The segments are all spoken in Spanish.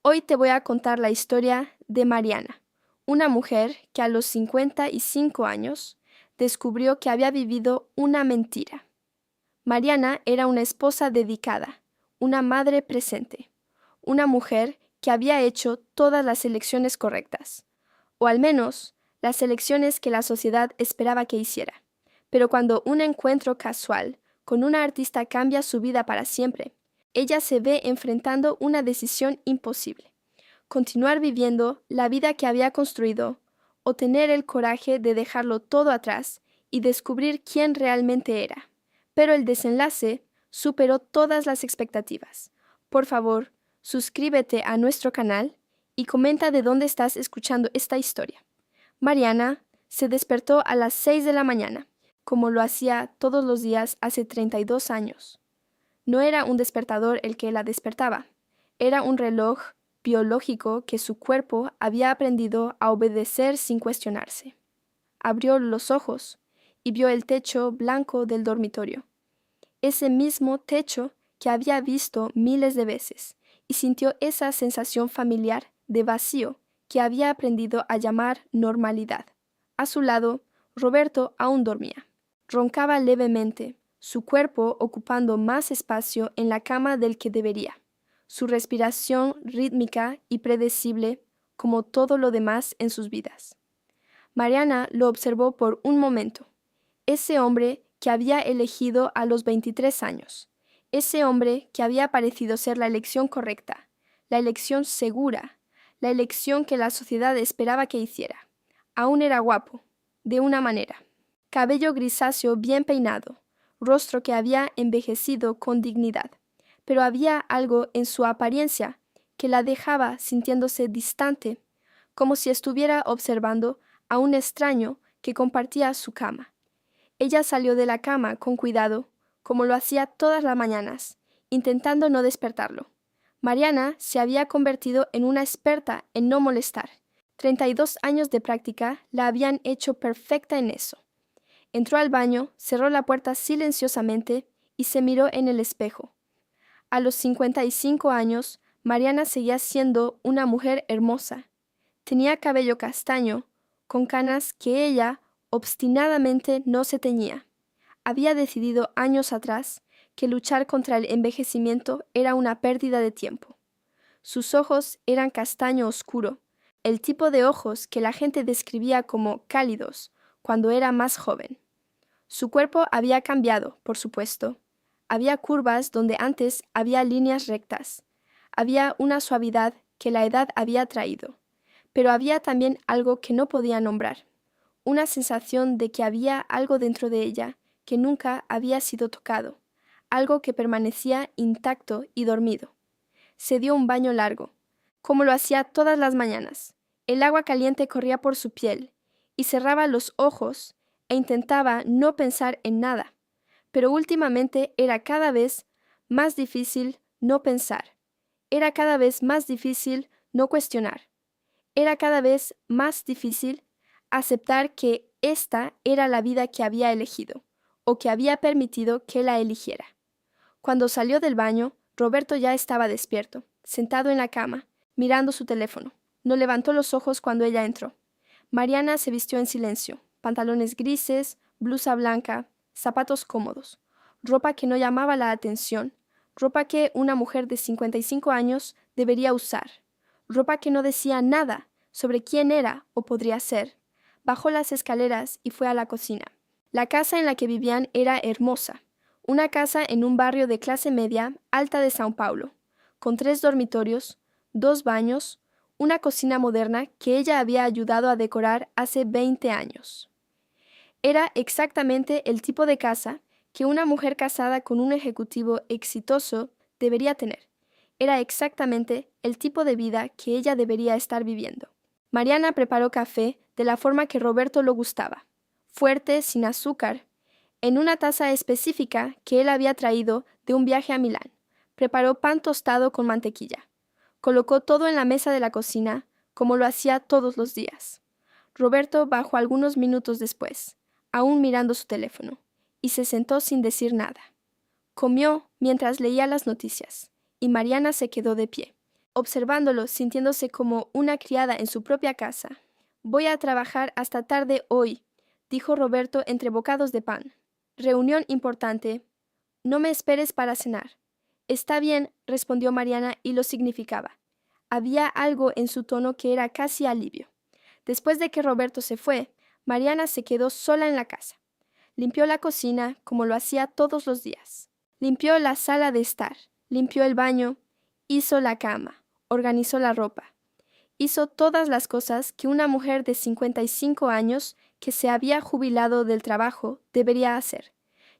Hoy te voy a contar la historia de Mariana, una mujer que a los 55 años descubrió que había vivido una mentira. Mariana era una esposa dedicada, una madre presente, una mujer que había hecho todas las elecciones correctas, o al menos las elecciones que la sociedad esperaba que hiciera. Pero cuando un encuentro casual con una artista cambia su vida para siempre, ella se ve enfrentando una decisión imposible: continuar viviendo la vida que había construido o tener el coraje de dejarlo todo atrás y descubrir quién realmente era. Pero el desenlace superó todas las expectativas. Por favor, suscríbete a nuestro canal y comenta de dónde estás escuchando esta historia. Mariana se despertó a las 6 de la mañana, como lo hacía todos los días hace 32 años. No era un despertador el que la despertaba, era un reloj biológico que su cuerpo había aprendido a obedecer sin cuestionarse. Abrió los ojos y vio el techo blanco del dormitorio, ese mismo techo que había visto miles de veces, y sintió esa sensación familiar de vacío que había aprendido a llamar normalidad. A su lado, Roberto aún dormía. Roncaba levemente, su cuerpo ocupando más espacio en la cama del que debería, su respiración rítmica y predecible como todo lo demás en sus vidas. Mariana lo observó por un momento. Ese hombre que había elegido a los 23 años, ese hombre que había parecido ser la elección correcta, la elección segura, la elección que la sociedad esperaba que hiciera. Aún era guapo, de una manera. Cabello grisáceo bien peinado, rostro que había envejecido con dignidad, pero había algo en su apariencia que la dejaba sintiéndose distante, como si estuviera observando a un extraño que compartía su cama. Ella salió de la cama con cuidado, como lo hacía todas las mañanas, intentando no despertarlo. Mariana se había convertido en una experta en no molestar. 32 años de práctica la habían hecho perfecta en eso. Entró al baño, cerró la puerta silenciosamente y se miró en el espejo. A los 55 años, Mariana seguía siendo una mujer hermosa. Tenía cabello castaño, con canas que ella obstinadamente no se teñía. Había decidido años atrás que luchar contra el envejecimiento era una pérdida de tiempo. Sus ojos eran castaño oscuro, el tipo de ojos que la gente describía como cálidos cuando era más joven. Su cuerpo había cambiado, por supuesto. Había curvas donde antes había líneas rectas. Había una suavidad que la edad había traído. Pero había también algo que no podía nombrar, una sensación de que había algo dentro de ella que nunca había sido tocado, algo que permanecía intacto y dormido. Se dio un baño largo, como lo hacía todas las mañanas. El agua caliente corría por su piel, y cerraba los ojos e intentaba no pensar en nada, pero últimamente era cada vez más difícil no pensar, era cada vez más difícil no cuestionar. Era cada vez más difícil aceptar que esta era la vida que había elegido, o que había permitido que la eligiera. Cuando salió del baño, Roberto ya estaba despierto, sentado en la cama, mirando su teléfono. No levantó los ojos cuando ella entró. Mariana se vistió en silencio, pantalones grises, blusa blanca, zapatos cómodos, ropa que no llamaba la atención, ropa que una mujer de 55 años debería usar, ropa que no decía nada sobre quién era o podría ser. Bajó las escaleras y fue a la cocina. La casa en la que vivían era hermosa, una casa en un barrio de clase media alta de Sao Paulo, con 3 dormitorios, 2 baños, una cocina moderna que ella había ayudado a decorar hace 20 años. Era exactamente el tipo de casa que una mujer casada con un ejecutivo exitoso debería tener. Era exactamente el tipo de vida que ella debería estar viviendo. Mariana preparó café de la forma que Roberto lo gustaba, fuerte, sin azúcar, en una taza específica que él había traído de un viaje a Milán. Preparó pan tostado con mantequilla. Colocó todo en la mesa de la cocina, como lo hacía todos los días. Roberto bajó algunos minutos después, aún mirando su teléfono, y se sentó sin decir nada. Comió mientras leía las noticias, y Mariana se quedó de pie, observándolo, sintiéndose como una criada en su propia casa. «Voy a trabajar hasta tarde hoy», dijo Roberto entre bocados de pan. «Reunión importante. No me esperes para cenar». «Está bien», respondió Mariana y lo significaba. Había algo en su tono que era casi alivio. Después de que Roberto se fue, Mariana se quedó sola en la casa. Limpió la cocina como lo hacía todos los días. Limpió la sala de estar, limpió el baño, hizo la cama, organizó la ropa. Hizo todas las cosas que una mujer de 55 años que se había jubilado del trabajo debería hacer.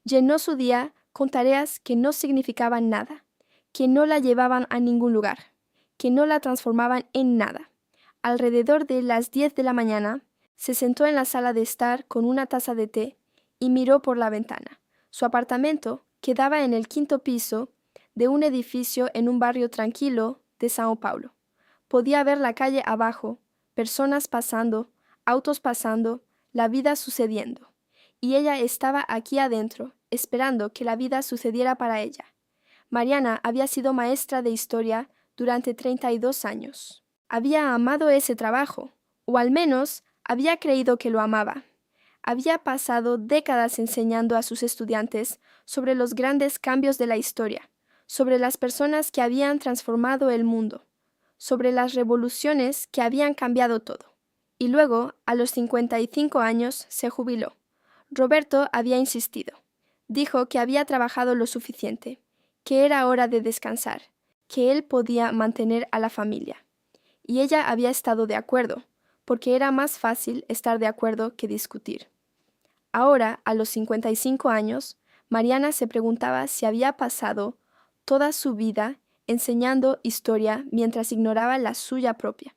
Llenó su día con tareas que no significaban nada, que no la llevaban a ningún lugar, que no la transformaban en nada. Alrededor de las 10 de la mañana, se sentó en la sala de estar con una taza de té y miró por la ventana. Su apartamento quedaba en el 5º piso de un edificio en un barrio tranquilo de Sao Paulo. Podía ver la calle abajo, personas pasando, autos pasando, la vida sucediendo. Y ella estaba aquí adentro, esperando que la vida sucediera para ella. Mariana había sido maestra de historia durante 32 años. Había amado ese trabajo, o al menos había creído que lo amaba. Había pasado décadas enseñando a sus estudiantes sobre los grandes cambios de la historia, sobre las personas que habían transformado el mundo, sobre las revoluciones que habían cambiado todo. Y luego, a los 55 años, se jubiló. Roberto había insistido. Dijo que había trabajado lo suficiente, que era hora de descansar, que él podía mantener a la familia. Y ella había estado de acuerdo, porque era más fácil estar de acuerdo que discutir. Ahora, a los 55 años, Mariana se preguntaba si había pasado toda su vida enseñando historia mientras ignoraba la suya propia.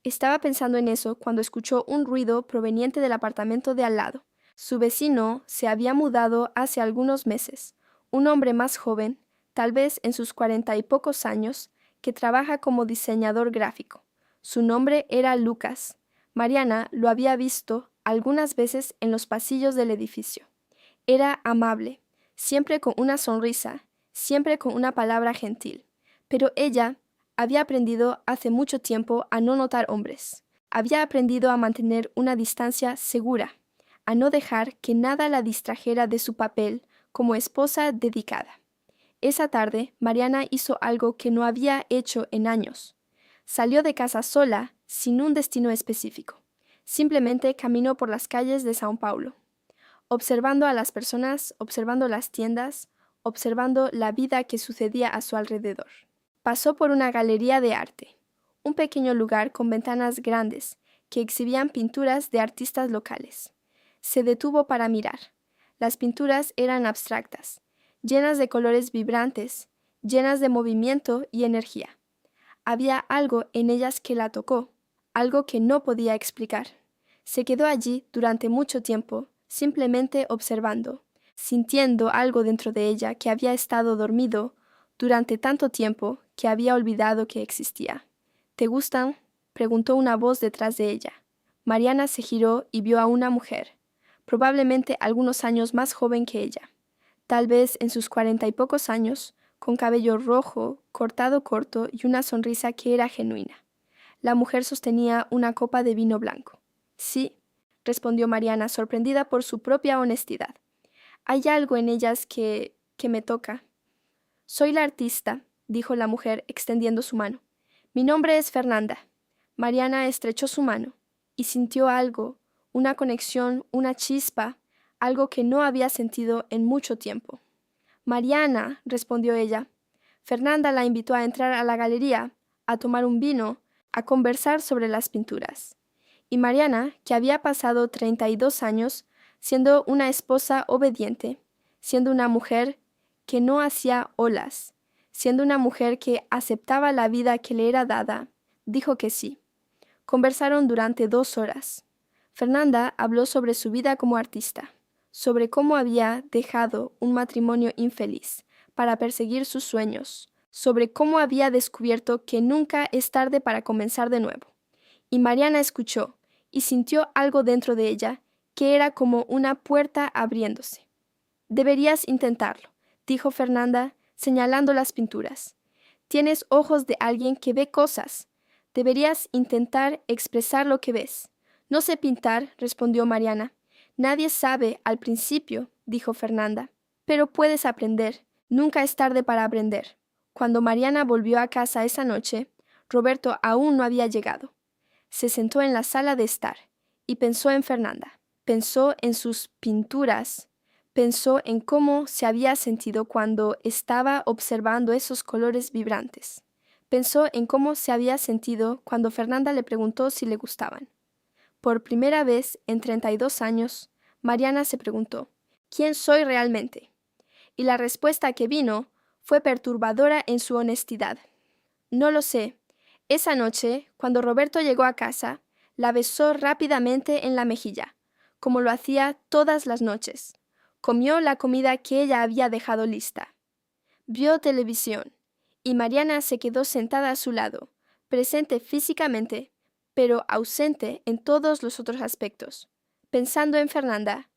Estaba pensando en eso cuando escuchó un ruido proveniente del apartamento de al lado. Su vecino se había mudado hace algunos meses, un hombre más joven, tal vez en sus 40 y pocos años, que trabaja como diseñador gráfico. Su nombre era Lucas. Mariana lo había visto algunas veces en los pasillos del edificio. Era amable, siempre con una sonrisa, siempre con una palabra gentil. Pero ella había aprendido hace mucho tiempo a no notar hombres. Había aprendido a mantener una distancia segura, a no dejar que nada la distrajera de su papel como esposa dedicada. Esa tarde, Mariana hizo algo que no había hecho en años. Salió de casa sola, sin un destino específico. Simplemente caminó por las calles de Sao Paulo, observando a las personas, observando las tiendas, observando la vida que sucedía a su alrededor. Pasó por una galería de arte, un pequeño lugar con ventanas grandes que exhibían pinturas de artistas locales. Se detuvo para mirar. Las pinturas eran abstractas, llenas de colores vibrantes, llenas de movimiento y energía. Había algo en ellas que la tocó, algo que no podía explicar. Se quedó allí durante mucho tiempo, simplemente observando, sintiendo algo dentro de ella que había estado dormido durante tanto tiempo que había olvidado que existía. ¿Te gustan?, preguntó una voz detrás de ella. Mariana se giró y vio a una mujer, probablemente algunos años más joven que ella, tal vez en sus 40 y pocos años, con cabello rojo, cortado corto y una sonrisa que era genuina. La mujer sostenía una copa de vino blanco. «Sí», respondió Mariana, sorprendida por su propia honestidad. «Hay algo en ellas que me toca». «Soy la artista», dijo la mujer, extendiendo su mano. «Mi nombre es Fernanda». Mariana estrechó su mano y sintió algo, una conexión, una chispa, algo que no había sentido en mucho tiempo. «Mariana», respondió ella. Fernanda la invitó a entrar a la galería, a tomar un vino, a conversar sobre las pinturas. Y Mariana, que había pasado 32 años siendo una esposa obediente, siendo una mujer que no hacía olas, siendo una mujer que aceptaba la vida que le era dada, dijo que sí. Conversaron durante 2 horas. Fernanda habló sobre su vida como artista, sobre cómo había dejado un matrimonio infeliz para perseguir sus sueños, sobre cómo había descubierto que nunca es tarde para comenzar de nuevo. Y Mariana escuchó y sintió algo dentro de ella que era como una puerta abriéndose. «Deberías intentarlo», dijo Fernanda, señalando las pinturas. Tienes ojos de alguien que ve cosas. Deberías intentar expresar lo que ves. No sé pintar, respondió Mariana. Nadie sabe al principio, dijo Fernanda. Pero puedes aprender. Nunca es tarde para aprender. Cuando Mariana volvió a casa esa noche, Roberto aún no había llegado. Se sentó en la sala de estar y pensó en Fernanda. Pensó en sus pinturas. Pensó en cómo se había sentido cuando estaba observando esos colores vibrantes. Pensó en cómo se había sentido cuando Fernanda le preguntó si le gustaban. Por primera vez en 32 años, Mariana se preguntó, ¿quién soy realmente? Y la respuesta que vino fue perturbadora en su honestidad. No lo sé. Esa noche, cuando Roberto llegó a casa, la besó rápidamente en la mejilla, como lo hacía todas las noches. Comió la comida que ella había dejado lista. Vio televisión, y Mariana se quedó sentada a su lado, presente físicamente, pero ausente en todos los otros aspectos, pensando en Fernanda,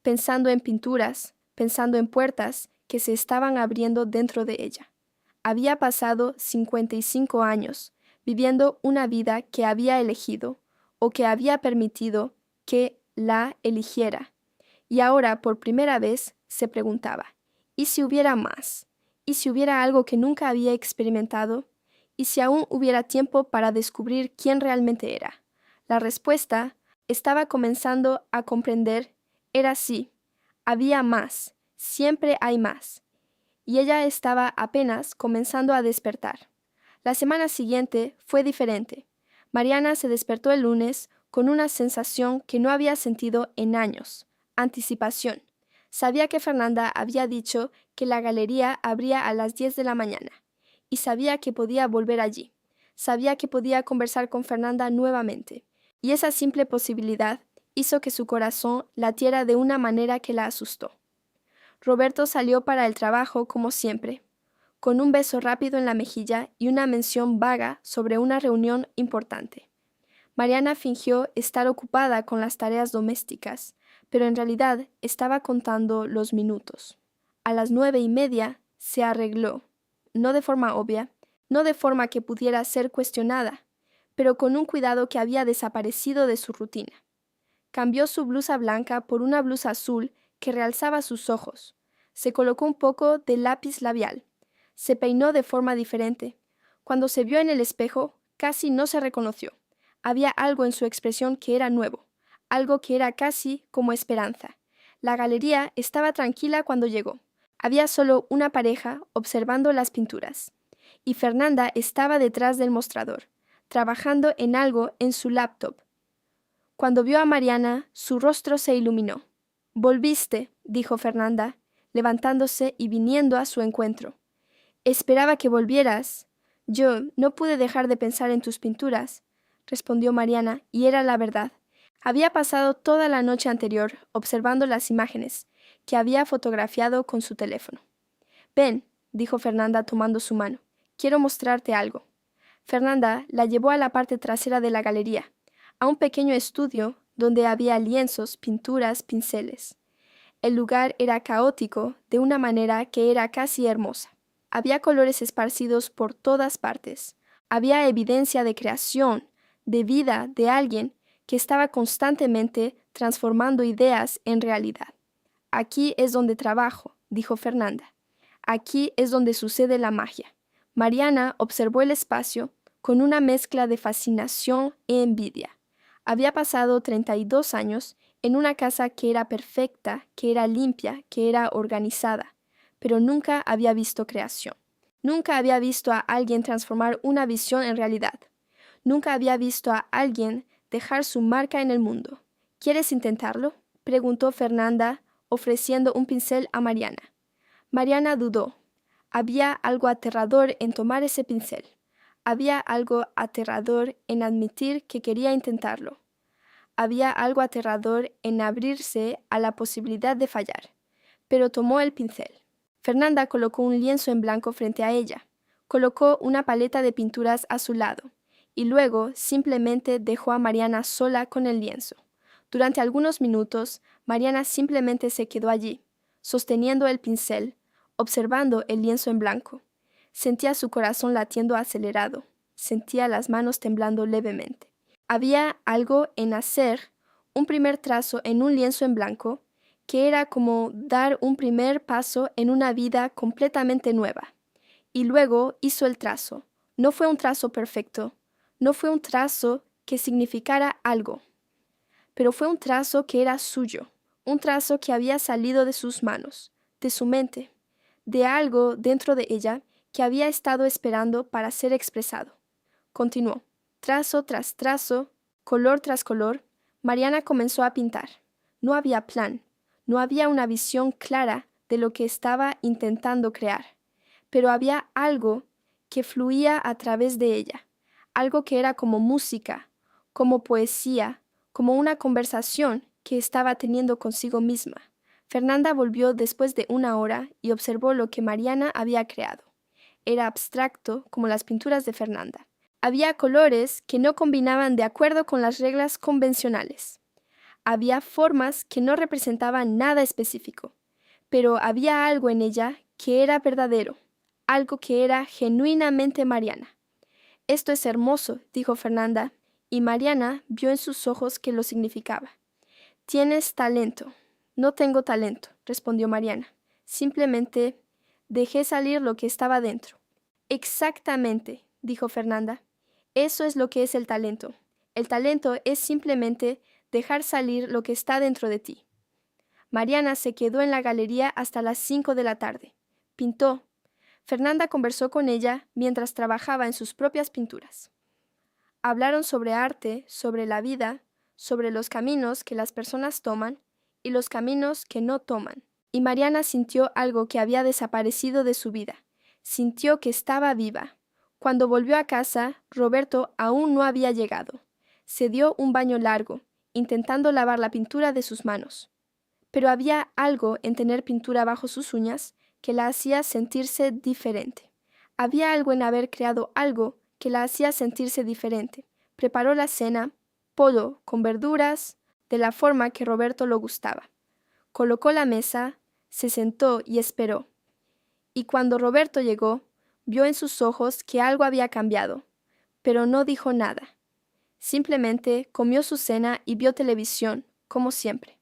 pensando en pinturas, pensando en puertas que se estaban abriendo dentro de ella. Había pasado 55 años, viviendo una vida que había elegido, o que había permitido que la eligiera. Y ahora, por primera vez, se preguntaba, ¿y si hubiera más? ¿Y si hubiera algo que nunca había experimentado? ¿Y si aún hubiera tiempo para descubrir quién realmente era? La respuesta, estaba comenzando a comprender, era sí. Había más. Siempre hay más. Y ella estaba apenas comenzando a despertar. La semana siguiente fue diferente. Mariana se despertó el lunes con una sensación que no había sentido en años. Anticipación. Sabía que Fernanda había dicho que la galería abría a las 10 de la mañana, y sabía que podía volver allí. Sabía que podía conversar con Fernanda nuevamente, y esa simple posibilidad hizo que su corazón latiera de una manera que la asustó. Roberto salió para el trabajo como siempre, con un beso rápido en la mejilla y una mención vaga sobre una reunión importante. Mariana fingió estar ocupada con las tareas domésticas, pero en realidad estaba contando los minutos. A las 9:30 se arregló, no de forma obvia, no de forma que pudiera ser cuestionada, pero con un cuidado que había desaparecido de su rutina. Cambió su blusa blanca por una blusa azul que realzaba sus ojos. Se colocó un poco de lápiz labial. Se peinó de forma diferente. Cuando se vio en el espejo, casi no se reconoció. Había algo en su expresión que era nuevo, algo que era casi como esperanza. La galería estaba tranquila cuando llegó. Había solo una pareja observando las pinturas. Y Fernanda estaba detrás del mostrador, trabajando en algo en su laptop. Cuando vio a Mariana, su rostro se iluminó. «Volviste», dijo Fernanda, levantándose y viniendo a su encuentro. «Esperaba que volvieras. Yo no pude dejar de pensar en tus pinturas», respondió Mariana, y era la verdad. Había pasado toda la noche anterior observando las imágenes que había fotografiado con su teléfono. «Ven», dijo Fernanda tomando su mano. «Quiero mostrarte algo». Fernanda la llevó a la parte trasera de la galería, a un pequeño estudio donde había lienzos, pinturas, pinceles. El lugar era caótico de una manera que era casi hermosa. Había colores esparcidos por todas partes. Había evidencia de creación, de vida de alguien que estaba constantemente transformando ideas en realidad. «Aquí es donde trabajo», dijo Fernanda. «Aquí es donde sucede la magia». Mariana observó el espacio con una mezcla de fascinación e envidia. Había pasado 32 años en una casa que era perfecta, que era limpia, que era organizada, pero nunca había visto creación. Nunca había visto a alguien transformar una visión en realidad. Nunca había visto a alguien dejar su marca en el mundo. «¿Quieres intentarlo?», preguntó Fernanda, ofreciendo un pincel a Mariana. Mariana dudó. Había algo aterrador en tomar ese pincel. Había algo aterrador en admitir que quería intentarlo. Había algo aterrador en abrirse a la posibilidad de fallar. Pero tomó el pincel. Fernanda colocó un lienzo en blanco frente a ella. Colocó una paleta de pinturas a su lado. Y luego simplemente dejó a Mariana sola con el lienzo. Durante algunos minutos, Mariana simplemente se quedó allí, sosteniendo el pincel, observando el lienzo en blanco. Sentía su corazón latiendo acelerado. Sentía las manos temblando levemente. Había algo en hacer un primer trazo en un lienzo en blanco, que era como dar un primer paso en una vida completamente nueva. Y luego hizo el trazo. No fue un trazo perfecto, no fue un trazo que significara algo, pero fue un trazo que era suyo, un trazo que había salido de sus manos, de su mente, de algo dentro de ella que había estado esperando para ser expresado. Continuó. Trazo tras trazo, color tras color, Mariana comenzó a pintar. No había plan, no había una visión clara de lo que estaba intentando crear, pero había algo que fluía a través de ella, algo que era como música, como poesía, como una conversación que estaba teniendo consigo misma. Fernanda volvió después de una hora y observó lo que Mariana había creado. Era abstracto como las pinturas de Fernanda. Había colores que no combinaban de acuerdo con las reglas convencionales. Había formas que no representaban nada específico, pero había algo en ella que era verdadero, algo que era genuinamente Mariana. Esto es hermoso, dijo Fernanda, y Mariana vio en sus ojos que lo significaba. Tienes talento. No tengo talento, respondió Mariana. Simplemente dejé salir lo que estaba dentro. Exactamente, dijo Fernanda. Eso es lo que es el talento. El talento es simplemente dejar salir lo que está dentro de ti. Mariana se quedó en la galería hasta las 5 de la tarde. Pintó. Fernanda conversó con ella mientras trabajaba en sus propias pinturas. Hablaron sobre arte, sobre la vida, sobre los caminos que las personas toman y los caminos que no toman. Y Mariana sintió algo que había desaparecido de su vida. Sintió que estaba viva. Cuando volvió a casa, Roberto aún no había llegado. Se dio un baño largo, intentando lavar la pintura de sus manos. Pero había algo en tener pintura bajo sus uñas que la hacía sentirse diferente. Había algo en haber creado algo que la hacía sentirse diferente. Preparó la cena, pollo con verduras, de la forma que Roberto lo gustaba. Colocó la mesa, se sentó y esperó. Y cuando Roberto llegó, vio en sus ojos que algo había cambiado, pero no dijo nada. Simplemente comió su cena y vio televisión, como siempre.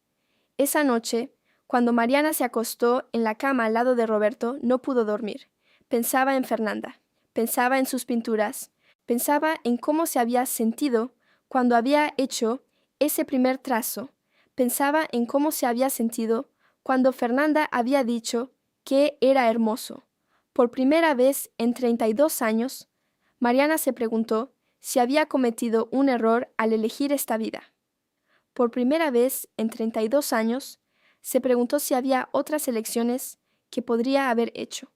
Esa noche, cuando Mariana se acostó en la cama al lado de Roberto, no pudo dormir. Pensaba en Fernanda, pensaba en sus pinturas, pensaba en cómo se había sentido cuando había hecho ese primer trazo, pensaba en cómo se había sentido cuando Fernanda había dicho que era hermoso. Por primera vez en 32 años, Mariana se preguntó si había cometido un error al elegir esta vida. Por primera vez en 32 años, se preguntó si había otras elecciones que podría haber hecho.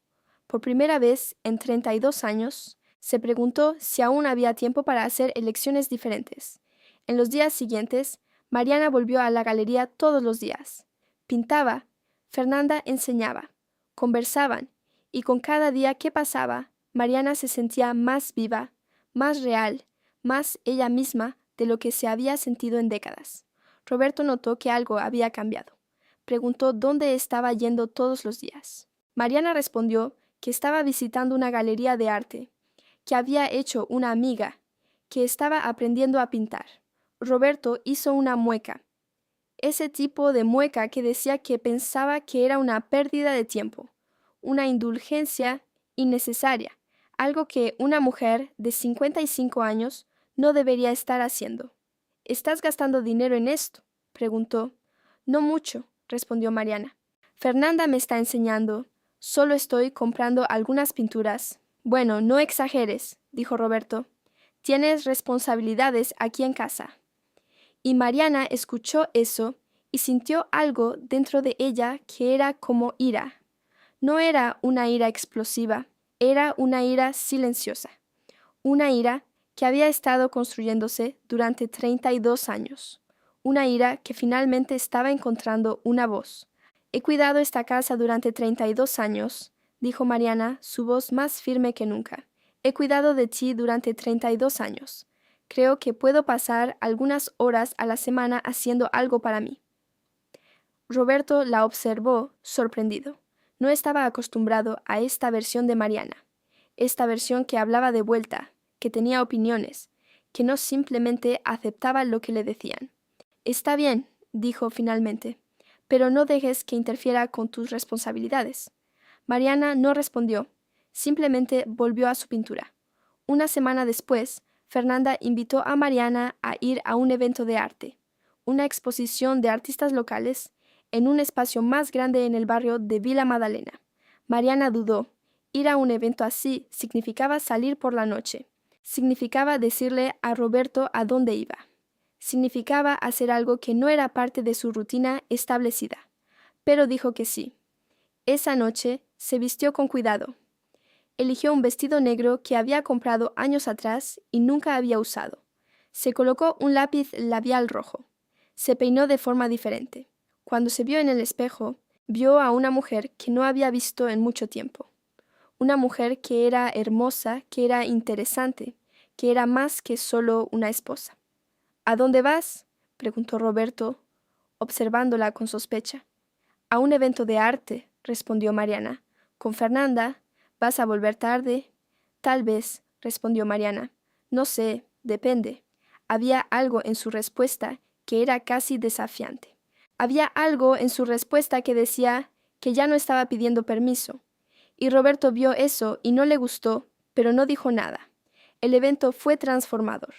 Por primera vez en 32 años, se preguntó si aún había tiempo para hacer elecciones diferentes. En los días siguientes, Mariana volvió a la galería todos los días. Pintaba, Fernanda enseñaba, conversaban, y con cada día que pasaba, Mariana se sentía más viva, más real, más ella misma de lo que se había sentido en décadas. Roberto notó que algo había cambiado. Preguntó dónde estaba yendo todos los días. Mariana respondió que estaba visitando una galería de arte, que había hecho una amiga, que estaba aprendiendo a pintar. Roberto hizo una mueca, ese tipo de mueca que decía que pensaba que era una pérdida de tiempo, una indulgencia innecesaria, algo que una mujer de 55 años no debería estar haciendo. ¿Estás gastando dinero en esto?, preguntó. No mucho, respondió Mariana. Fernanda me está enseñando. Solo estoy comprando algunas pinturas. Bueno, no exageres, dijo Roberto. Tienes responsabilidades aquí en casa. Y Mariana escuchó eso y sintió algo dentro de ella que era como ira. No era una ira explosiva, era una ira silenciosa. Una ira que había estado construyéndose durante 32 años. Una ira que finalmente estaba encontrando una voz. He cuidado esta casa durante 32 años, dijo Mariana, su voz más firme que nunca. He cuidado de ti durante 32 años. Creo que puedo pasar algunas horas a la semana haciendo algo para mí. Roberto la observó, sorprendido. No estaba acostumbrado a esta versión de Mariana. esta versión que hablaba de vuelta, que tenía opiniones, que no simplemente aceptaba lo que le decían. Está bien, dijo finalmente, pero no dejes que interfiera con tus responsabilidades. Mariana no respondió, simplemente volvió a su pintura. Una semana después, Fernanda invitó a Mariana a ir a un evento de arte, una exposición de artistas locales, en un espacio más grande en el barrio de Villa Madalena. Mariana dudó. Ir a un evento así significaba salir por la noche. Significaba decirle a Roberto a dónde iba. Significaba hacer algo que no era parte de su rutina establecida. Pero dijo que sí. Esa noche se vistió con cuidado. Eligió un vestido negro que había comprado años atrás y nunca había usado. Se colocó un lápiz labial rojo. Se peinó de forma diferente. Cuando se vio en el espejo, vio a una mujer que no había visto en mucho tiempo. Una mujer que era hermosa, que era interesante, que era más que solo una esposa. ¿A dónde vas?, preguntó Roberto, observándola con sospecha. A un evento de arte, respondió Mariana. ¿Con Fernanda? ¿Vas a volver tarde? Tal vez, respondió Mariana. No sé, depende. Había algo en su respuesta que era casi desafiante. Había algo en su respuesta que decía que ya no estaba pidiendo permiso. Y Roberto vio eso y no le gustó, pero no dijo nada. El evento fue transformador.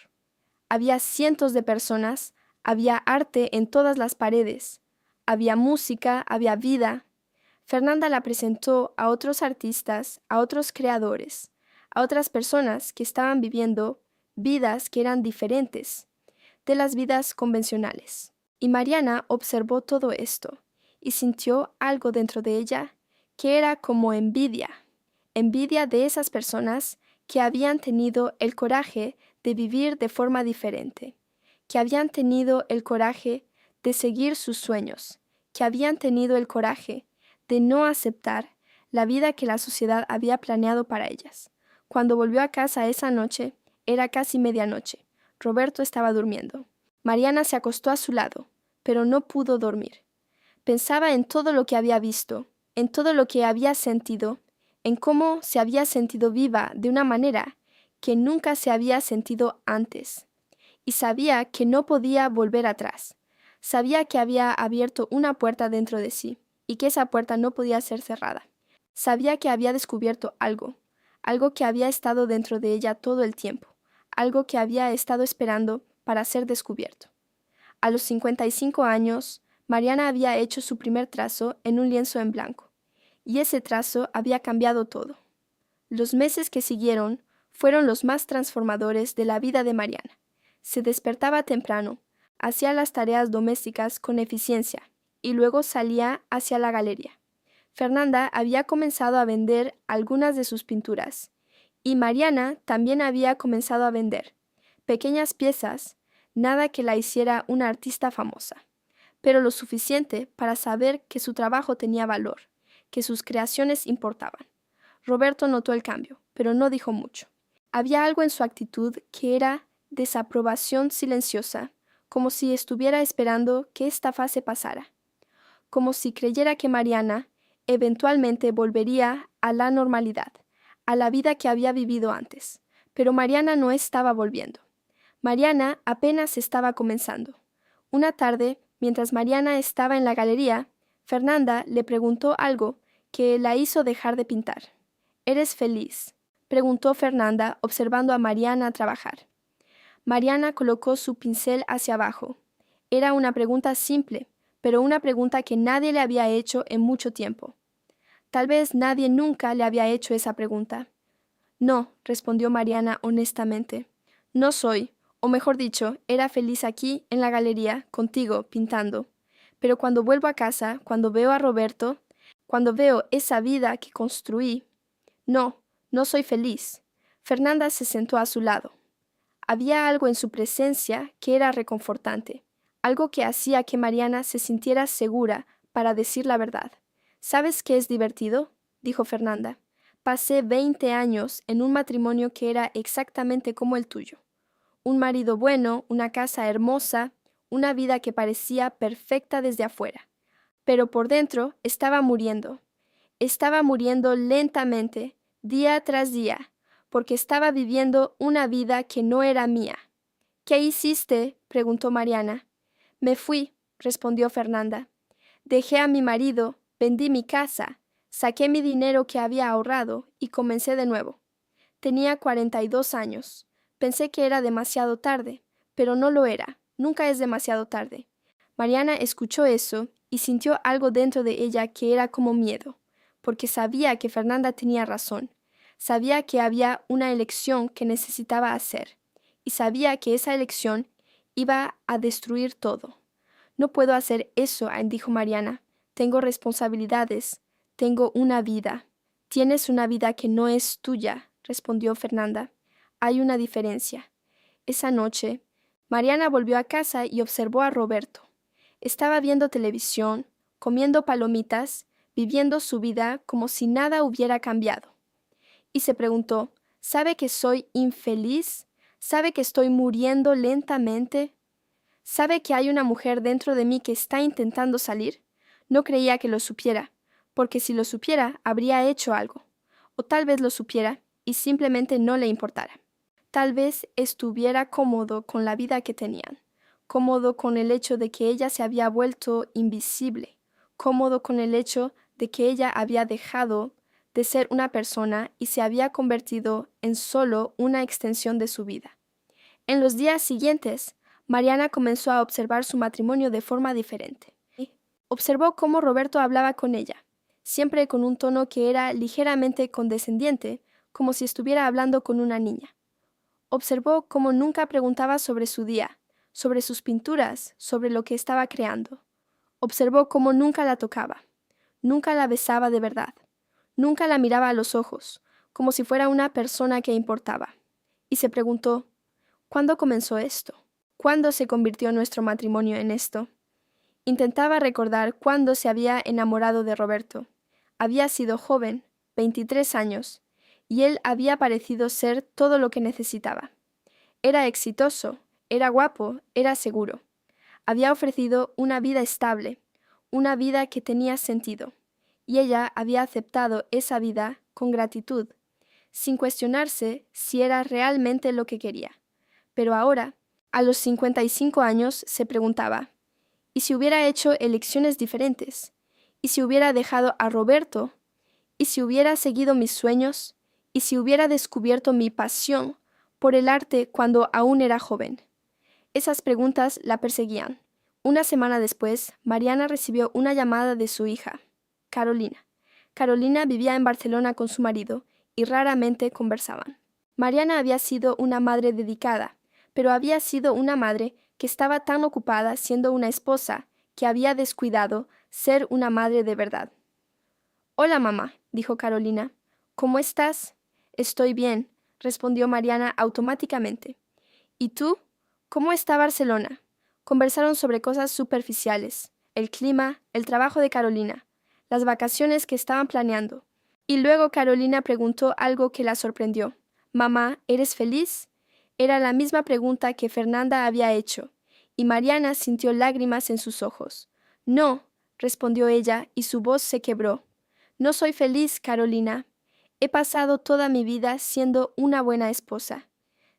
Había cientos de personas, había arte en todas las paredes, había música, había vida. Fernanda la presentó a otros artistas, a otros creadores, a otras personas que estaban viviendo vidas que eran diferentes de las vidas convencionales. Y Mariana observó todo esto y sintió algo dentro de ella que era como envidia de esas personas que habían tenido el coraje de vivir de forma diferente, que habían tenido el coraje de seguir sus sueños, que habían tenido el coraje de no aceptar la vida que la sociedad había planeado para ellas. Cuando volvió a casa esa noche, era casi medianoche. Roberto estaba durmiendo. Mariana se acostó a su lado, pero no pudo dormir. Pensaba en todo lo que había visto, en todo lo que había sentido, en cómo se había sentido viva de una manera que nunca se había sentido antes. Y sabía que no podía volver atrás. Sabía que había abierto una puerta dentro de sí y que esa puerta no podía ser cerrada. Sabía que había descubierto algo que había estado dentro de ella todo el tiempo, algo que había estado esperando para ser descubierto. A los 55 años, Mariana había hecho su primer trazo en un lienzo en blanco, y ese trazo había cambiado todo. Los meses que siguieron fueron los más transformadores de la vida de Mariana. Se despertaba temprano, hacía las tareas domésticas con eficiencia, y luego salía hacia la galería. Fernanda había comenzado a vender algunas de sus pinturas, y Mariana también había comenzado a vender pequeñas piezas, nada que la hiciera una artista famosa, pero lo suficiente para saber que su trabajo tenía valor, que sus creaciones importaban. Roberto notó el cambio, pero no dijo mucho. Había algo en su actitud que era desaprobación silenciosa, como si estuviera esperando que esta fase pasara, como si creyera que Mariana eventualmente volvería a la normalidad, a la vida que había vivido antes. Pero Mariana no estaba volviendo. Mariana apenas estaba comenzando. Una tarde, mientras Mariana estaba en la galería, Fernanda le preguntó algo que la hizo dejar de pintar. ¿Eres feliz?, preguntó Fernanda, observando a Mariana trabajar. Mariana colocó su pincel hacia abajo. Era una pregunta simple, pero una pregunta que nadie le había hecho en mucho tiempo. Tal vez nadie nunca le había hecho esa pregunta. No, respondió Mariana honestamente. No soy, o mejor dicho, era feliz aquí, en la galería, contigo, pintando. Pero cuando vuelvo a casa, cuando veo a Roberto, cuando veo esa vida que construí, no soy feliz. Fernanda se sentó a su lado. Había algo en su presencia que era reconfortante, algo que hacía que Mariana se sintiera segura para decir la verdad. ¿Sabes qué es divertido?, dijo Fernanda. Pasé 20 años en un matrimonio que era exactamente como el tuyo. Un marido bueno, una casa hermosa, una vida que parecía perfecta desde afuera. Pero por dentro estaba muriendo. Estaba muriendo lentamente, día tras día, porque estaba viviendo una vida que no era mía. ¿Qué hiciste?, preguntó Mariana. Me fui, respondió Fernanda. Dejé a mi marido, vendí mi casa, saqué mi dinero que había ahorrado y comencé de nuevo. Tenía 42 años. Pensé que era demasiado tarde, pero no lo era. Nunca es demasiado tarde. Mariana escuchó eso y sintió algo dentro de ella que era como miedo, porque sabía que Fernanda tenía razón. Sabía que había una elección que necesitaba hacer, y sabía que esa elección iba a destruir todo. No puedo hacer eso, dijo Mariana. Tengo responsabilidades. Tengo una vida. Tienes una vida que no es tuya, respondió Fernanda. Hay una diferencia. Esa noche, Mariana volvió a casa y observó a Roberto. Estaba viendo televisión, comiendo palomitas, viviendo su vida como si nada hubiera cambiado. Y se preguntó, ¿sabe que soy infeliz? ¿Sabe que estoy muriendo lentamente? ¿Sabe que hay una mujer dentro de mí que está intentando salir? No creía que lo supiera, porque si lo supiera, habría hecho algo. O tal vez lo supiera y simplemente no le importara. Tal vez estuviera cómodo con la vida que tenían, cómodo con el hecho de que ella se había vuelto invisible, cómodo con el hecho de que ella había dejado de ser una persona y se había convertido en solo una extensión de su vida. En los días siguientes, Mariana comenzó a observar su matrimonio de forma diferente. Observó cómo Roberto hablaba con ella, siempre con un tono que era ligeramente condescendiente, como si estuviera hablando con una niña. Observó cómo nunca preguntaba sobre su día, sobre sus pinturas, sobre lo que estaba creando. Observó cómo nunca la tocaba, nunca la besaba de verdad, nunca la miraba a los ojos, como si fuera una persona que importaba. Y se preguntó, ¿cuándo comenzó esto? ¿Cuándo se convirtió nuestro matrimonio en esto? Intentaba recordar cuándo se había enamorado de Roberto. Había sido joven, 23 años, y él había parecido ser todo lo que necesitaba. Era exitoso, era guapo, era seguro. Había ofrecido una vida estable, una vida que tenía sentido, y ella había aceptado esa vida con gratitud, sin cuestionarse si era realmente lo que quería. Pero ahora, a los 55 años, se preguntaba, ¿y si hubiera hecho elecciones diferentes? ¿Y si hubiera dejado a Roberto? ¿Y si hubiera seguido mis sueños? ¿Y si hubiera descubierto mi pasión por el arte cuando aún era joven? Esas preguntas la perseguían. Una semana después, Mariana recibió una llamada de su hija, Carolina. Carolina vivía en Barcelona con su marido y raramente conversaban. Mariana había sido una madre dedicada, pero había sido una madre que estaba tan ocupada siendo una esposa que había descuidado ser una madre de verdad. «Hola, mamá», dijo Carolina. «¿Cómo estás?» «Estoy bien», respondió Mariana automáticamente. «¿Y tú? ¿Cómo está Barcelona?» Conversaron sobre cosas superficiales, el clima, el trabajo de Carolina, las vacaciones que estaban planeando. Y luego Carolina preguntó algo que la sorprendió. «Mamá, ¿eres feliz?» Era la misma pregunta que Fernanda había hecho, y Mariana sintió lágrimas en sus ojos. «No», respondió ella, y su voz se quebró. «No soy feliz, Carolina. He pasado toda mi vida siendo una buena esposa,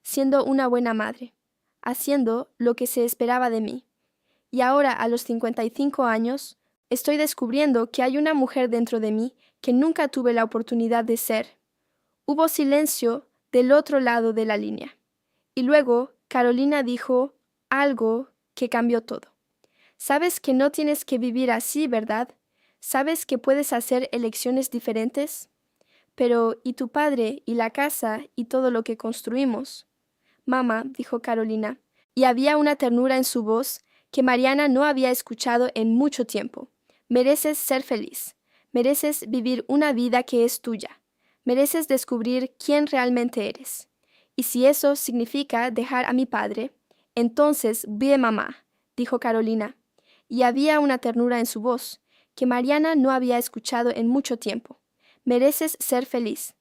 siendo una buena madre, haciendo lo que se esperaba de mí. Y ahora, a los 55 años, estoy descubriendo que hay una mujer dentro de mí que nunca tuve la oportunidad de ser». Hubo silencio del otro lado de la línea. Y luego Carolina dijo algo que cambió todo. «Sabes que no tienes que vivir así, ¿verdad? ¿Sabes que puedes hacer elecciones diferentes? Pero, ¿y tu padre, y la casa, y todo lo que construimos?» «Mamá», dijo Carolina, y había una ternura en su voz que Mariana no había escuchado en mucho tiempo. «Mereces ser feliz. Mereces vivir una vida que es tuya. Mereces descubrir quién realmente eres. Y si eso significa dejar a mi padre, entonces ve, mamá», dijo Carolina, y había una ternura en su voz que Mariana no había escuchado en mucho tiempo. «Mereces ser feliz.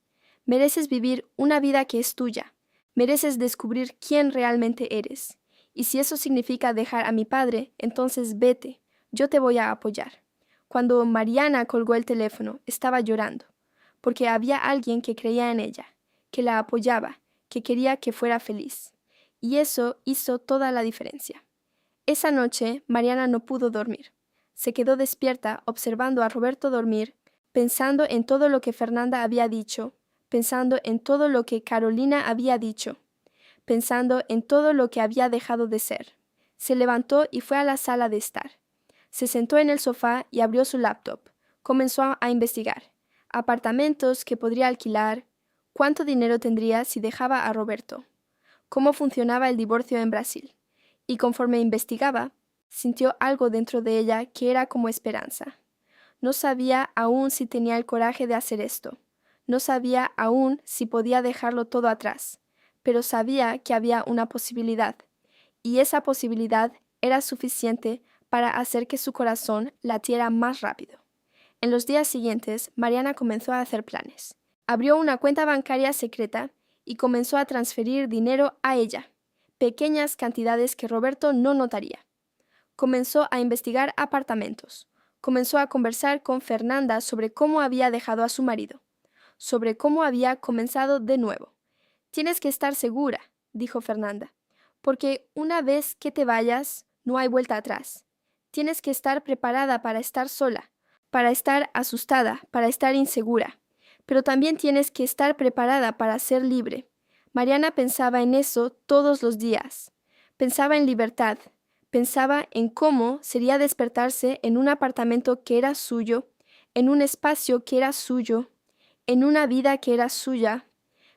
Mereces vivir una vida que es tuya. Mereces descubrir quién realmente eres. Y si eso significa dejar a mi padre, entonces vete. Yo te voy a apoyar». Cuando Mariana colgó el teléfono, estaba llorando. porque había alguien que creía en ella, que la apoyaba, que quería que fuera feliz. Y eso hizo toda la diferencia. Esa noche, Mariana no pudo dormir. Se quedó despierta observando a Roberto dormir, pensando en todo lo que Fernanda había dicho, pensando en todo lo que Carolina había dicho, pensando en todo lo que había dejado de ser. Se levantó y fue a la sala de estar. Se sentó en el sofá y abrió su laptop. Comenzó a investigar. Apartamentos que podría alquilar, cuánto dinero tendría si dejaba a Roberto, cómo funcionaba el divorcio en Brasil. Y conforme investigaba, sintió algo dentro de ella que era como esperanza. No sabía aún si tenía el coraje de hacer esto. No sabía aún si podía dejarlo todo atrás, pero sabía que había una posibilidad, y esa posibilidad era suficiente para hacer que su corazón latiera más rápido. En los días siguientes, Mariana comenzó a hacer planes. Abrió una cuenta bancaria secreta y comenzó a transferir dinero a ella, pequeñas cantidades que Roberto no notaría. Comenzó a investigar apartamentos. Comenzó a conversar con Fernanda sobre cómo había dejado a su marido, sobre cómo había comenzado de nuevo. «Tienes que estar segura», dijo Fernanda, «porque una vez que te vayas, no hay vuelta atrás. Tienes que estar preparada para estar sola, para estar asustada, para estar insegura. Pero también tienes que estar preparada para ser libre». Mariana pensaba en eso todos los días. Pensaba en libertad. Pensaba en cómo sería despertarse en un apartamento que era suyo, en un espacio que era suyo, en una vida que era suya.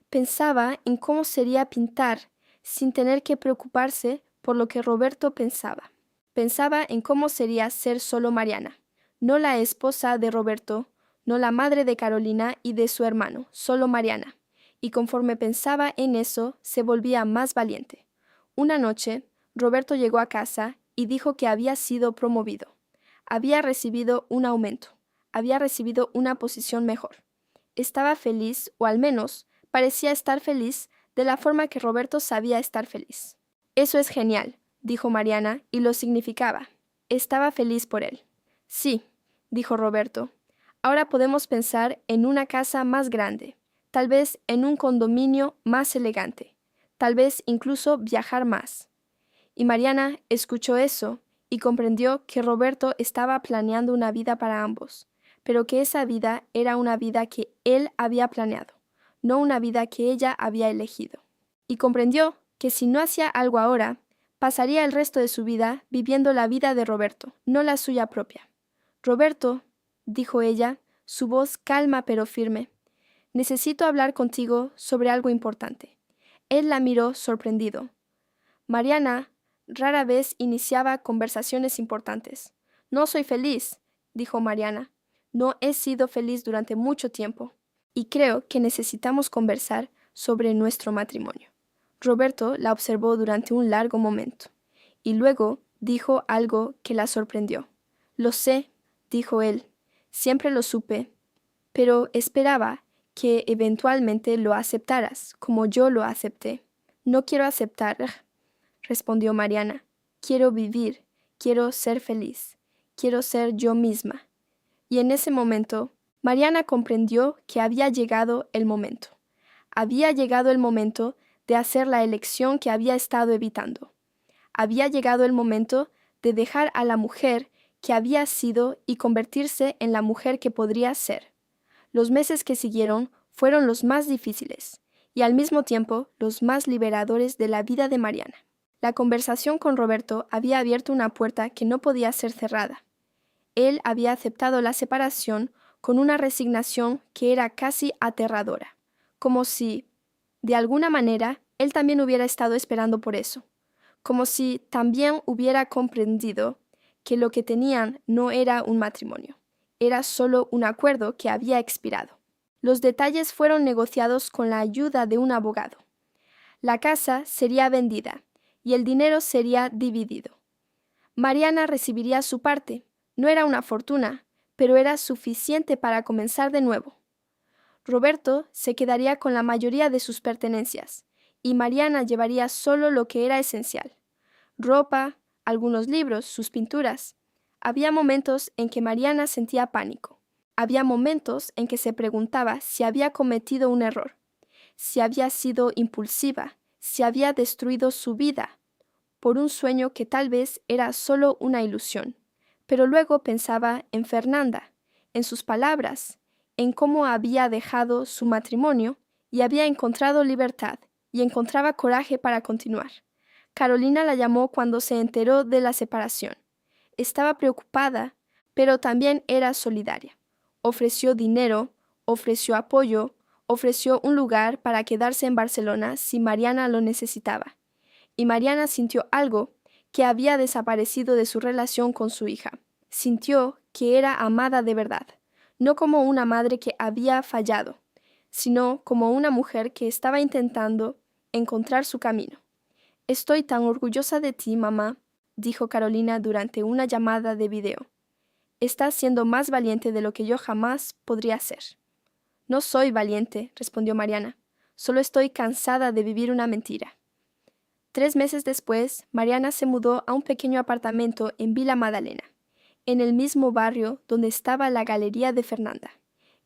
Pensaba en cómo sería pintar sin tener que preocuparse por lo que Roberto pensaba. Pensaba en cómo sería ser solo Mariana, no la esposa de Roberto, no la madre de Carolina y de su hermano, solo Mariana. Y conforme pensaba en eso, se volvía más valiente. Una noche, Roberto llegó a casa y dijo que había sido promovido. Había recibido un aumento. Había recibido una posición mejor. Estaba feliz, o al menos parecía estar feliz de la forma que Roberto sabía estar feliz. «Eso es genial», dijo Mariana, y lo significaba. Estaba feliz por él. «Sí», dijo Roberto. «Ahora podemos pensar en una casa más grande, tal vez en un condominio más elegante, tal vez incluso viajar más». Y Mariana escuchó eso y comprendió que Roberto estaba planeando una vida para ambos, pero que esa vida era una vida que él había planeado, no una vida que ella había elegido. Y comprendió que si no hacía algo ahora, pasaría el resto de su vida viviendo la vida de Roberto, no la suya propia. «Roberto», dijo ella, su voz calma pero firme, «necesito hablar contigo sobre algo importante». Él la miró sorprendido. Mariana rara vez iniciaba conversaciones importantes. «No soy feliz», dijo Mariana. «No he sido feliz durante mucho tiempo y creo que necesitamos conversar sobre nuestro matrimonio». Roberto la observó durante un largo momento y luego dijo algo que la sorprendió. «Lo sé», dijo él, «siempre lo supe, pero esperaba que eventualmente lo aceptaras, como yo lo acepté». «No quiero aceptar», respondió Mariana. «Quiero vivir, quiero ser feliz, quiero ser yo misma». Y en ese momento, Mariana comprendió que había llegado el momento. Había llegado el momento de hacer la elección que había estado evitando. Había llegado el momento de dejar a la mujer que había sido y convertirse en la mujer que podría ser. Los meses que siguieron fueron los más difíciles y al mismo tiempo los más liberadores de la vida de Mariana. La conversación con Roberto había abierto una puerta que no podía ser cerrada. Él había aceptado la separación con una resignación que era casi aterradora, como si, de alguna manera, él también hubiera estado esperando por eso, como si también hubiera comprendido que lo que tenían no era un matrimonio, era solo un acuerdo que había expirado. Los detalles fueron negociados con la ayuda de un abogado. La casa sería vendida y el dinero sería dividido. Mariana recibiría su parte. No era una fortuna, pero era suficiente para comenzar de nuevo. Roberto se quedaría con la mayoría de sus pertenencias, y Mariana llevaría solo lo que era esencial: ropa, algunos libros, sus pinturas. Había momentos en que Mariana sentía pánico. Había momentos en que se preguntaba si había cometido un error, si había sido impulsiva, si había destruido su vida por un sueño que tal vez era solo una ilusión. Pero luego pensaba en Fernanda, en sus palabras, en cómo había dejado su matrimonio y había encontrado libertad y encontraba coraje para continuar. Carolina la llamó cuando se enteró de la separación. Estaba preocupada, pero también era solidaria. Ofreció dinero, ofreció apoyo, ofreció un lugar para quedarse en Barcelona si Mariana lo necesitaba. Y Mariana sintió algo que había desaparecido de su relación con su hija. Sintió que era amada de verdad, no como una madre que había fallado, sino como una mujer que estaba intentando encontrar su camino. Estoy tan orgullosa de ti, mamá, dijo Carolina durante una llamada de video. Estás siendo más valiente de lo que yo jamás podría ser. No soy valiente, respondió Mariana. Solo estoy cansada de vivir una mentira. 3 meses después, Mariana se mudó a un pequeño apartamento en Vila Madalena, en el mismo barrio donde estaba la galería de Fernanda.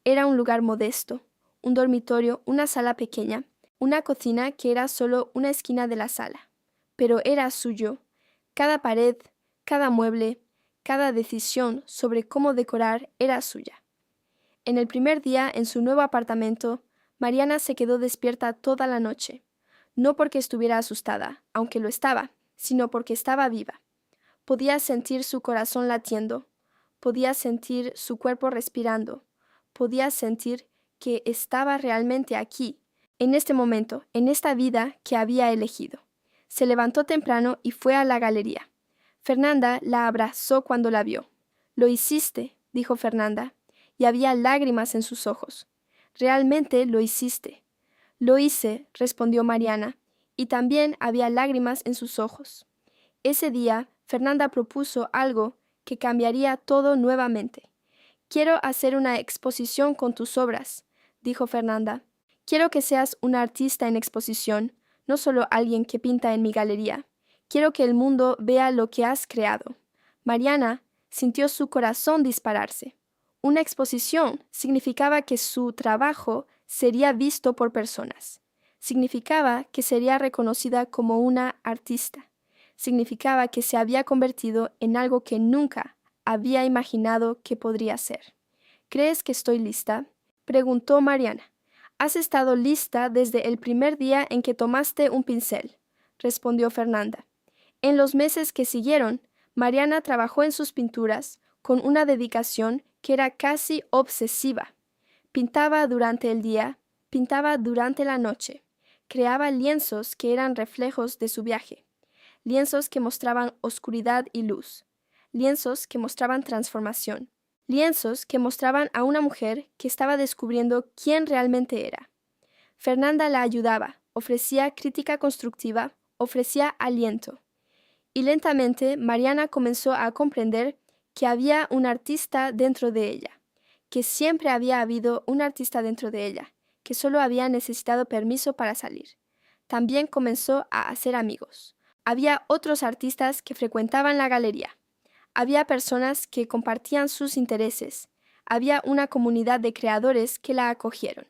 Era un lugar modesto, un dormitorio, una sala pequeña, una cocina que era solo una esquina de la sala. Pero era suyo. Cada pared, cada mueble, cada decisión sobre cómo decorar era suya. En el primer día en su nuevo apartamento, Mariana se quedó despierta toda la noche. No porque estuviera asustada, aunque lo estaba, sino porque estaba viva. Podía sentir su corazón latiendo, podía sentir su cuerpo respirando, podía sentir que estaba realmente aquí, en este momento, en esta vida que había elegido. Se levantó temprano y fue a la galería. Fernanda la abrazó cuando la vio. «Lo hiciste», dijo Fernanda, y había lágrimas en sus ojos. «Realmente lo hiciste». «Lo hice», respondió Mariana, y también había lágrimas en sus ojos. Ese día, Fernanda propuso algo que cambiaría todo nuevamente. «Quiero hacer una exposición con tus obras», dijo Fernanda. «Quiero que seas una artista en exposición, no solo alguien que pinta en mi galería. Quiero que el mundo vea lo que has creado». Mariana sintió su corazón dispararse. Una exposición significaba que su trabajo sería visto por personas. Significaba que sería reconocida como una artista. Significaba que se había convertido en algo que nunca había imaginado que podría ser. «¿Crees que estoy lista?», preguntó Mariana. «Has estado lista desde el primer día en que tomaste un pincel», respondió Fernanda. En los meses que siguieron, Mariana trabajó en sus pinturas con una dedicación que era casi obsesiva. Pintaba durante el día, pintaba durante la noche. Creaba lienzos que eran reflejos de su viaje, lienzos que mostraban oscuridad y luz, lienzos que mostraban transformación, lienzos que mostraban a una mujer que estaba descubriendo quién realmente era. Fernanda la ayudaba, ofrecía crítica constructiva, ofrecía aliento. Y lentamente Mariana comenzó a comprender que había un artista dentro de ella, que siempre había habido un artista dentro de ella, que solo había necesitado permiso para salir. También comenzó a hacer amigos. Había otros artistas que frecuentaban la galería. Había personas que compartían sus intereses. Había una comunidad de creadores que la acogieron.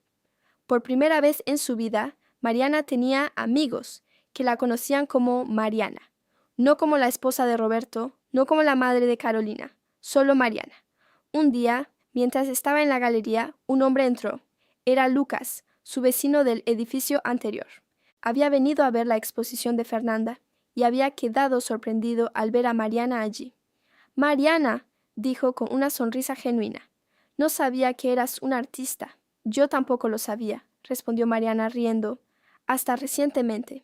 Por primera vez en su vida, Mariana tenía amigos que la conocían como Mariana. No como la esposa de Roberto, no como la madre de Carolina, solo Mariana. Un día, mientras estaba en la galería, un hombre entró. Era Lucas, su vecino del edificio anterior. Había venido a ver la exposición de Fernanda y había quedado sorprendido al ver a Mariana allí. «Mariana», dijo con una sonrisa genuina. «No sabía que eras una artista». «Yo tampoco lo sabía», respondió Mariana riendo, «hasta recientemente».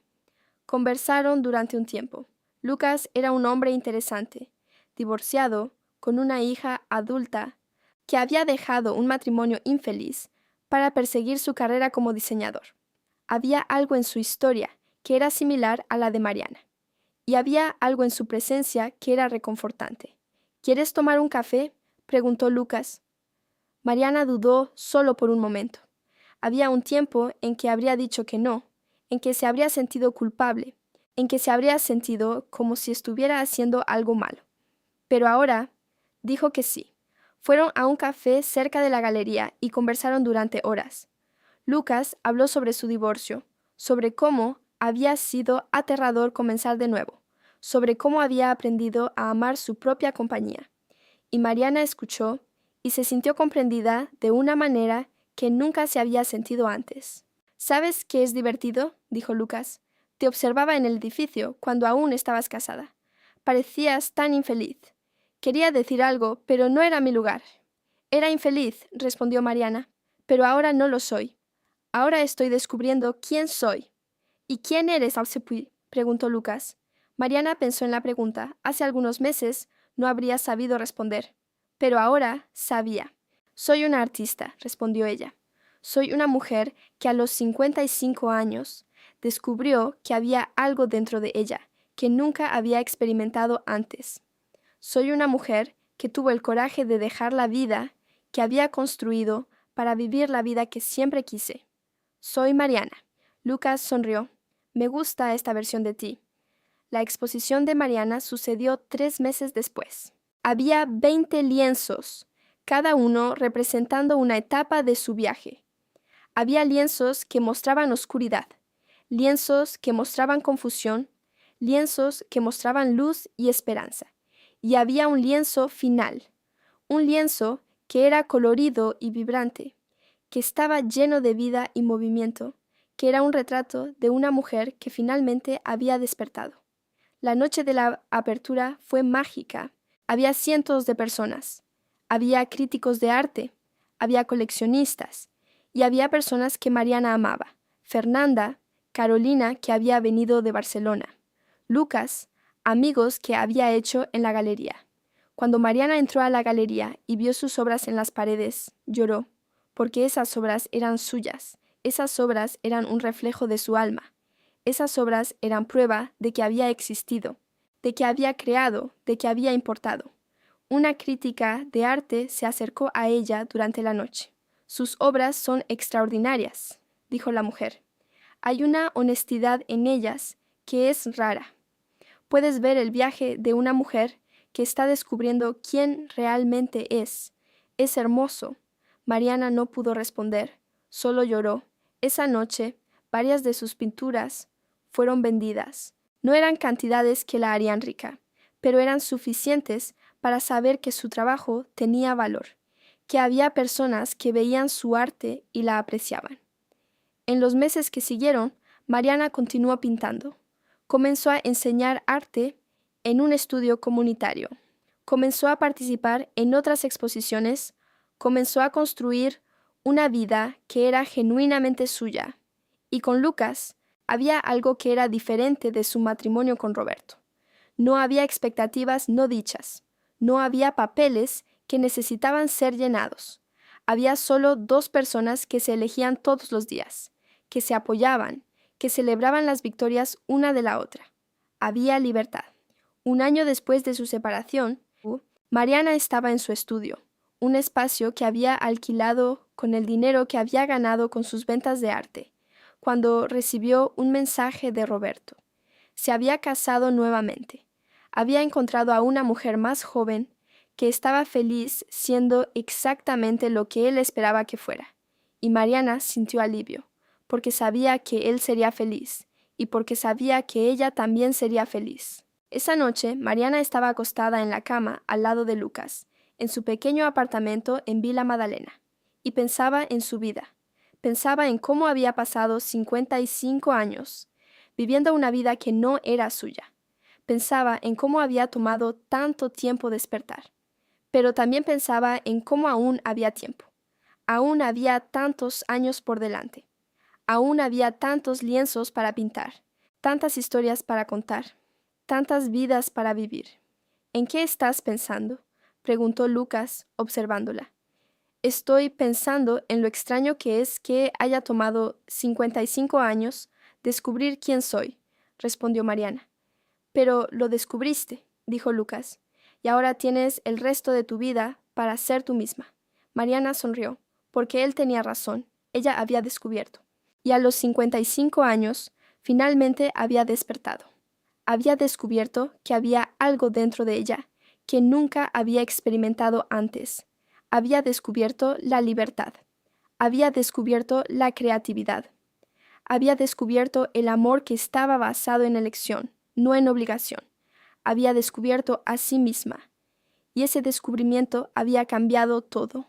Conversaron durante un tiempo. Lucas era un hombre interesante, divorciado, con una hija adulta, que había dejado un matrimonio infeliz para perseguir su carrera como diseñador. Había algo en su historia que era similar a la de Mariana, y había algo en su presencia que era reconfortante. «¿Quieres tomar un café?», preguntó Lucas. Mariana dudó solo por un momento. Había un tiempo en que habría dicho que no, en que se habría sentido culpable, en que se habría sentido como si estuviera haciendo algo malo. Pero ahora dijo que sí. Fueron a un café cerca de la galería y conversaron durante horas. Lucas habló sobre su divorcio, sobre cómo había sido aterrador comenzar de nuevo, sobre cómo había aprendido a amar su propia compañía. Y Mariana escuchó y se sintió comprendida de una manera que nunca se había sentido antes. ¿Sabes qué es divertido?, dijo Lucas. Te observaba en el edificio cuando aún estabas casada. Parecías tan infeliz. Quería decir algo, pero no era mi lugar. Era infeliz, respondió Mariana, pero ahora no lo soy. Ahora estoy descubriendo quién soy. ¿Y quién eres, Alcepuy?, preguntó Lucas. Mariana pensó en la pregunta. Hace algunos meses no habría sabido responder, pero ahora sabía. Soy una artista, respondió ella. Soy una mujer que a los 55 años descubrió que había algo dentro de ella que nunca había experimentado antes. Soy una mujer que tuvo el coraje de dejar la vida que había construido para vivir la vida que siempre quise. Soy Mariana. Lucas sonrió. Me gusta esta versión de ti. La exposición de Mariana sucedió 3 meses después. Había 20 lienzos, cada uno representando una etapa de su viaje. Había lienzos que mostraban oscuridad, lienzos que mostraban confusión, lienzos que mostraban luz y esperanza. Y había un lienzo final, un lienzo que era colorido y vibrante, que estaba lleno de vida y movimiento, que era un retrato de una mujer que finalmente había despertado. La noche de la apertura fue mágica. Había cientos de personas. Había críticos de arte, había coleccionistas, y había personas que Mariana amaba. Fernanda, Carolina, que había venido de Barcelona, Lucas, amigos que había hecho en la galería. Cuando Mariana entró a la galería y vio sus obras en las paredes, lloró, porque esas obras eran suyas. Esas obras eran un reflejo de su alma. Esas obras eran prueba de que había existido, de que había creado, de que había importado. Una crítica de arte se acercó a ella durante la noche. Sus obras son extraordinarias, dijo la mujer. Hay una honestidad en ellas que es rara. Puedes ver el viaje de una mujer que está descubriendo quién realmente es. Es hermoso. Mariana no pudo responder, solo lloró. Esa noche, varias de sus pinturas fueron vendidas. No eran cantidades que la harían rica, pero eran suficientes para saber que su trabajo tenía valor, que había personas que veían su arte y la apreciaban. En los meses que siguieron, Mariana continuó pintando. Comenzó a enseñar arte en un estudio comunitario. Comenzó a participar en otras exposiciones. Comenzó a construir una vida que era genuinamente suya. Y con Lucas había algo que era diferente de su matrimonio con Roberto. No había expectativas no dichas. No había papeles que necesitaban ser llenados. Había solo 2 personas que se elegían todos los días, que se apoyaban, que celebraban las victorias una de la otra. Había libertad. Un año después de su separación, Mariana estaba en su estudio, un espacio que había alquilado con el dinero que había ganado con sus ventas de arte, cuando recibió un mensaje de Roberto. Se había casado nuevamente. Había encontrado a una mujer más joven que estaba feliz siendo exactamente lo que él esperaba que fuera. Y Mariana sintió alivio, porque sabía que él sería feliz, y porque sabía que ella también sería feliz. Esa noche, Mariana estaba acostada en la cama al lado de Lucas, en su pequeño apartamento en Vila Madalena, y pensaba en su vida. Pensaba en cómo había pasado 55 años, viviendo una vida que no era suya. Pensaba en cómo había tomado tanto tiempo despertar. Pero también pensaba en cómo aún había tiempo. Aún había tantos años por delante. Aún había tantos lienzos para pintar, tantas historias para contar, tantas vidas para vivir. ¿En qué estás pensando?, preguntó Lucas, observándola. Estoy pensando en lo extraño que es que haya tomado 55 años descubrir quién soy, respondió Mariana. Pero lo descubriste, dijo Lucas, y ahora tienes el resto de tu vida para ser tú misma. Mariana sonrió, porque él tenía razón, ella había descubierto. Y a los 55 años, finalmente había despertado. Había descubierto que había algo dentro de ella que nunca había experimentado antes. había descubierto la libertad, había descubierto la creatividad, había descubierto el amor que estaba basado en elección, no en obligación, había descubierto a sí misma, y ese descubrimiento había cambiado todo.